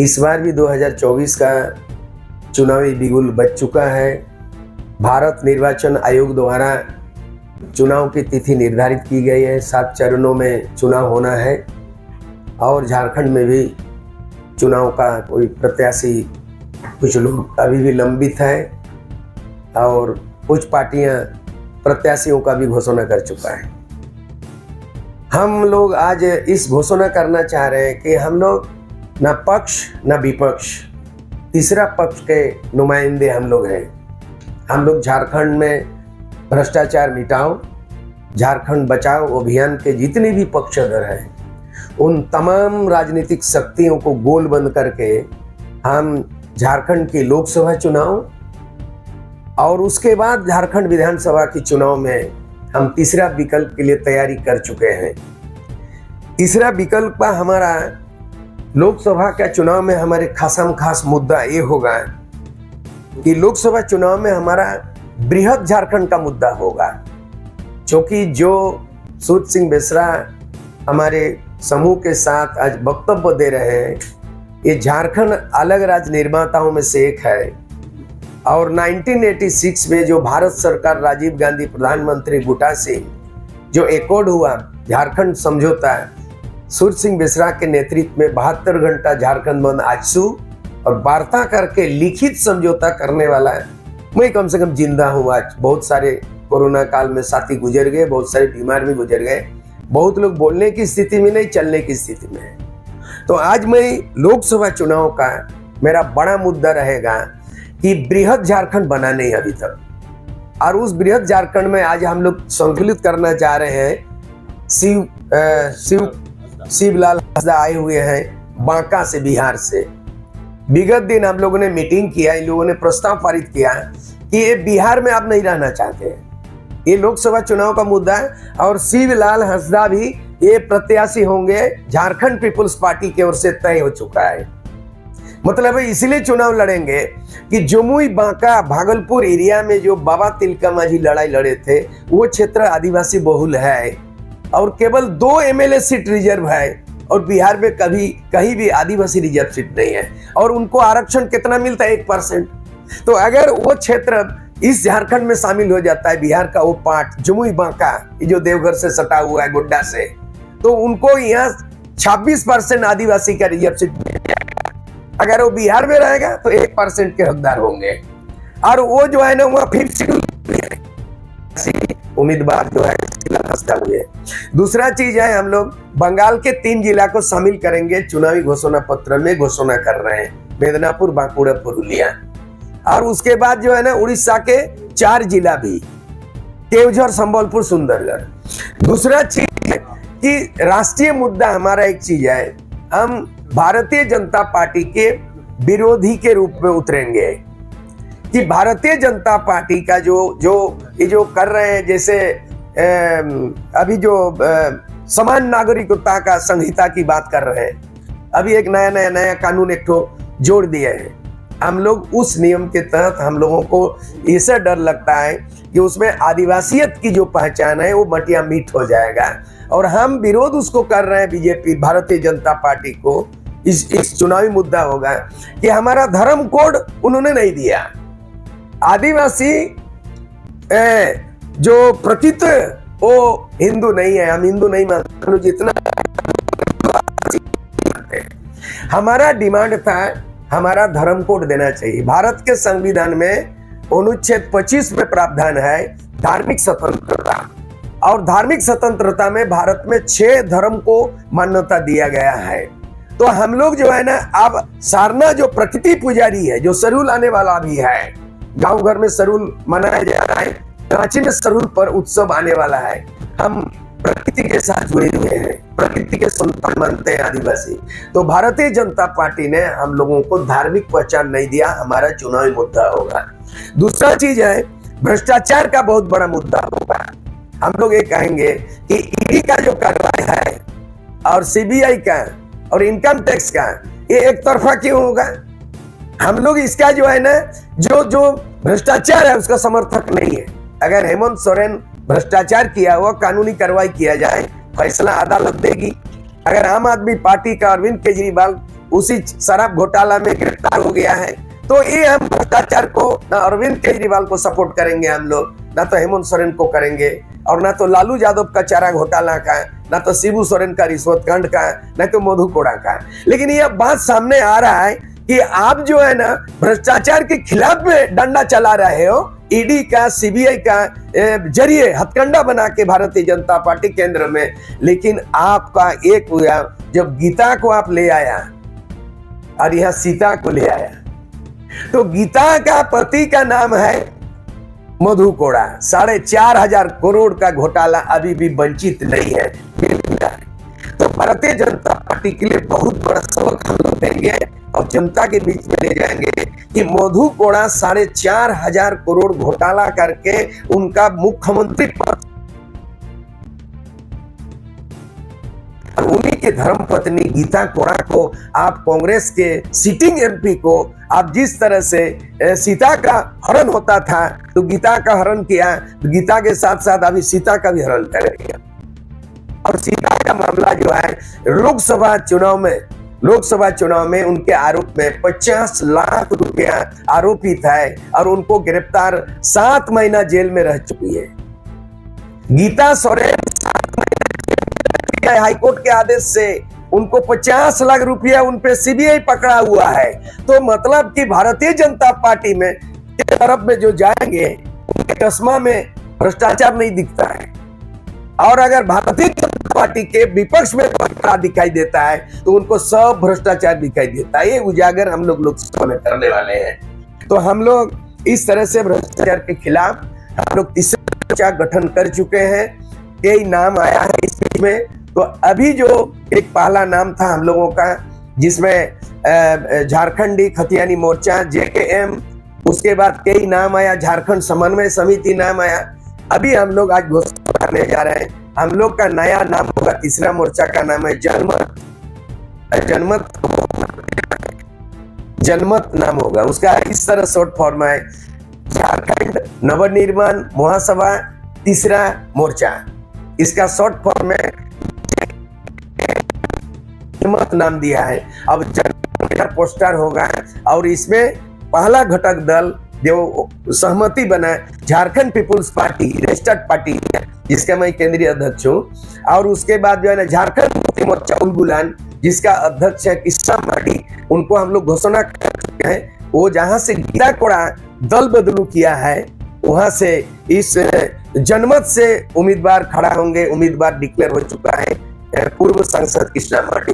इस बार भी 2024 का चुनावी बिगुल बज चुका है। भारत निर्वाचन आयोग द्वारा चुनाव की तिथि निर्धारित की गई है। 7 चरणों में चुनाव होना है और झारखंड में भी चुनाव का कोई प्रत्याशी कुछ लोग अभी भी लंबित है और कुछ पार्टियां प्रत्याशियों का भी घोषणा कर चुका है। हम लोग आज इस घोषणा करना चाह रहे हैं कि हम लोग न पक्ष न विपक्ष, तीसरा पक्ष के नुमाइंदे हम लोग हैं। हम लोग झारखंड में भ्रष्टाचार मिटाओ, झारखंड बचाओ अभियान के जितने भी पक्षधर हैं उन तमाम राजनीतिक शक्तियों को गोलबंद करके हम झारखंड के लोकसभा चुनाव और उसके बाद झारखंड विधानसभा के चुनाव में हम तीसरा विकल्प के लिए तैयारी कर चुके हैं। तीसरा विकल्प का हमारा लोकसभा के चुनाव में हमारे खास मुद्दा ये होगा कि लोकसभा चुनाव में हमारा बृहद झारखंड का मुद्दा होगा, क्योंकि जो सूर्य सिंह बेसरा हमारे समूह के साथ आज वक्तव्य दे रहे हैं, ये झारखंड अलग राज्य निर्माताओं में से एक है। और 1986 में जो भारत सरकार राजीव गांधी प्रधानमंत्री बूटा सिंह जो एकॉर्ड हुआ झारखंड समझौता, सूर्य सिंह बेसरा के नेतृत्व में 72 घंटा झारखंड बंद आजसू और वार्ता करके लिखित समझौता करने वाला है। मैं कम से कम जिंदा हूँ आज। बहुत सारे कोरोना काल में साथी गुजर गए, बहुत सारे बीमार भी गुजर गए, बहुत लोग बोलने की स्थिति में नहीं, चलने की स्थिति में है। तो आज मैं लोकसभा चुनाव का मेरा बड़ा मुद्दा रहेगा कि बृहद झारखंड बना नहीं अभी तक, और उस बृहद झारखंड में आज हम लोग संतुलित करना चाह रहे हैं। शिवलाल हंसदा आए हुए हैं बांका से, बिहार से। विगत दिन हम लोगों ने मीटिंग किया, इन लोगों ने प्रस्ताव पारित किया कि ये बिहार में आप नहीं रहना चाहते हैं। ये लोकसभा चुनाव का मुद्दा है और शिवलाल हंसदा भी ये प्रत्याशी होंगे, झारखंड पीपुल्स पार्टी की ओर से तय हो चुका है। मतलब इसलिए चुनाव लड़ेंगे कि जमुई, बांका, भागलपुर एरिया में जो बाबा तिलका मांझी लड़ाई लड़े थे वो क्षेत्र आदिवासी बहुल है और केवल 2 एमएलए सीट रिजर्व है, और बिहार में कहीं भी आदिवासी रिजर्व सीट नहीं है। और उनको आरक्षण कितना मिलता है? 1%। तो अगर वो क्षेत्र इस झारखंड में शामिल हो जाता है, बिहार का वो पार्ट जमुई बांका जो देवघर से सटा हुआ है, गोड्डा से, तो उनको यहाँ 26% आदिवासी का रिजर्व सीट मिल जाएगा। अगर वो बिहार में रहेगा तो 1% के हकदार होंगे, और वो जो है ना वहाँ फिर उम्मीदवार जो है हुए। दूसरा चीज है, हम लोग बंगाल के 3 जिला को शामिल करेंगे, चुनावी घोषणा पत्र में घोषणा कर रहे हैं, मेदिनीपुर, बांकुड़ा, पुरुलिया। और उसके बाद जो है ना उड़ीसा के 4 जिला भी, केवझर, संबलपुर, सुंदरगढ़। दूसरा चीज है कि राष्ट्रीय मुद्दा हमारा एक चीज है, हम भारतीय जनता पार्टी के विरोधी के रूप में उतरेंगे कि भारतीय जनता पार्टी का जो कर रहे हैं, जैसे अभी जो समान नागरिकता का संहिता की बात कर रहे हैं, अभी एक नया कानून एक जोड़ दिए हैं। हम लोग उस नियम के तहत हम लोगों को ऐसा डर लगता है कि उसमें आदिवासियत की जो पहचान है वो मटिया मीट हो जाएगा, और हम विरोध उसको कर रहे हैं। बीजेपी, भारतीय जनता पार्टी को इस चुनावी मुद्दा होगा कि हमारा धर्म कोड उन्होंने नहीं दिया। आदिवासी जो प्रतीत वो हिंदू नहीं है, हम हिंदू नहीं मानते, जितना हमारा डिमांड था, हमारा धर्म कोड देना चाहिए। भारत के संविधान में अनुच्छेद 25 में प्रावधान है धार्मिक स्वतंत्रता, और धार्मिक स्वतंत्रता में भारत में 6 धर्म को मान्यता दिया गया है। तो हम लोग जो है ना, अब सारना जो प्रकृति पुजारी है, जो सरूल आने वाला भी है, गांव घर में सरूल मनाया जा रहा है, रांची में सरूल पर उत्सव आने वाला है। हम प्रकृति के साथ जुड़े हुए हैं, प्रकृति के संतान मानते हैं आदिवासी। तो भारतीय जनता पार्टी ने हम लोगों को धार्मिक पहचान नहीं दिया, हमारा चुनावी मुद्दा होगा। दूसरा चीज है, भ्रष्टाचार का बहुत बड़ा मुद्दा होगा। हम लोग ये कहेंगे कि ईडी का जो कार्रवाई है और सीबीआई का और इनकम टैक्स का, ये एक तरफा क्यों होगा? हम लोग इसका जो है ना, जो भ्रष्टाचार है उसका समर्थक नहीं है। अगर हेमंत सोरेन भ्रष्टाचार किया हुआ, कानूनी कार्रवाई किया जाए, फैसला अदालत देगी। अगर आम आदमी पार्टी का अरविंद केजरीवाल उसी शराब घोटाला में गिरफ्तार हो गया है। तो ये हम भ्रष्टाचार को ना अरविंद केजरीवाल को सपोर्ट करेंगे हम लोग, ना तो हेमंत सोरेन को करेंगे, और ना तो लालू यादव का चारा घोटाला का, ना तो शिबू सोरेन का रिश्वत कांड का, ना तो मधु कोड़ा का। लेकिन यह बात सामने आ रहा है कि आप जो है ना भ्रष्टाचार के खिलाफ में डंडा चला रहे हो, ईडी का, सीबीआई का जरिए हथकंडा बना के भारतीय जनता पार्टी केंद्र में। लेकिन आपका एक हुआ जब गीता को आप ले आया और यहाँ सीता को ले आया, तो गीता का पति का नाम है मधु कोड़ा। 4,500 करोड़ का घोटाला अभी भी वंचित नहीं है। तो भारतीय जनता पार्टी के लिए बहुत बड़ा सबक हम लोग देंगे और जनता के बीच में ले जाएंगे कि मधु कोड़ा 4,500 करोड़ घोटाला करके उनका मुख्यमंत्री पद, उन्हीं के धर्मपत्नी गीता कोड़ा को आप कांग्रेस के सिटिंग एमपी को आप जिस तरह से सीता का हरण होता था तो गीता का हरण किया, तो गीता के साथ साथ अभी सीता का भी हरण करेंगे। और सीता का मामला जो है लोकसभा चुनाव में उनके आरोप में 50 लाख रुपया आरोपित है और उनको गिरफ्तार 7 महीना जेल में रह चुकी है। गीता सोरेन हाईकोर्ट के आदेश से उनको 50 लाख रुपया उन पे सीबीआई पकड़ा हुआ है। तो मतलब कि भारतीय जनता पार्टी में के तरफ में जो जाएंगे उनके चश्मा में भ्रष्टाचार नहीं दिखता है, और अगर भारतीय जनता पार्टी के विपक्ष में भ्रष्टाचार दिखाई देता है तो उनको सब भ्रष्टाचार दिखाई देता है। ये उजागर हम लोग लोकसभा में करने वाले हैं। तो हम लोग इस तरह से भ्रष्टाचार के खिलाफ हम लोग तीसरा मोर्चा गठन कर चुके हैं। कई नाम आया है इस बीच में, तो अभी जो एक पहला नाम था हम लोगों का जिसमें झारखंडी खतियानी मोर्चा JKM, उसके बाद कई नाम आया, झारखंड समन्वय समिति नाम आया। अभी हम लोग आज घोषणा करने जा रहे हैं, हम लोग का नया नाम होगा, तीसरा मोर्चा का नाम है जनमत नाम होगा। उसका इस तरह शॉर्ट फॉर्म है झारखंड नवनिर्माण महासभा तीसरा मोर्चा। इसका शॉर्ट फॉर्म में जनमत नाम दिया है। अब जनमत पोस्टर होगा और इसमें पहला घटक दल जो सहमति बना Jharkhand People's Party registered party है, जिसका मैं केंद्रीय अध्यक्ष हूँ। और उसके बाद जो है ना झारखंड मुक्ति मोर्चा उलगुलान, जिसका अध्यक्ष है किस्सा माडी, उनको हम लोग घोषणा कर चुके हैं। वो जहां से गीता कोड़ा दल बदलू किया है वहां से इस जनमत से उम्मीदवार खड़ा होंगे। उम्मीदवार डिक्लेयर हो चुका है पूर्व सांसद किस्सा माडी।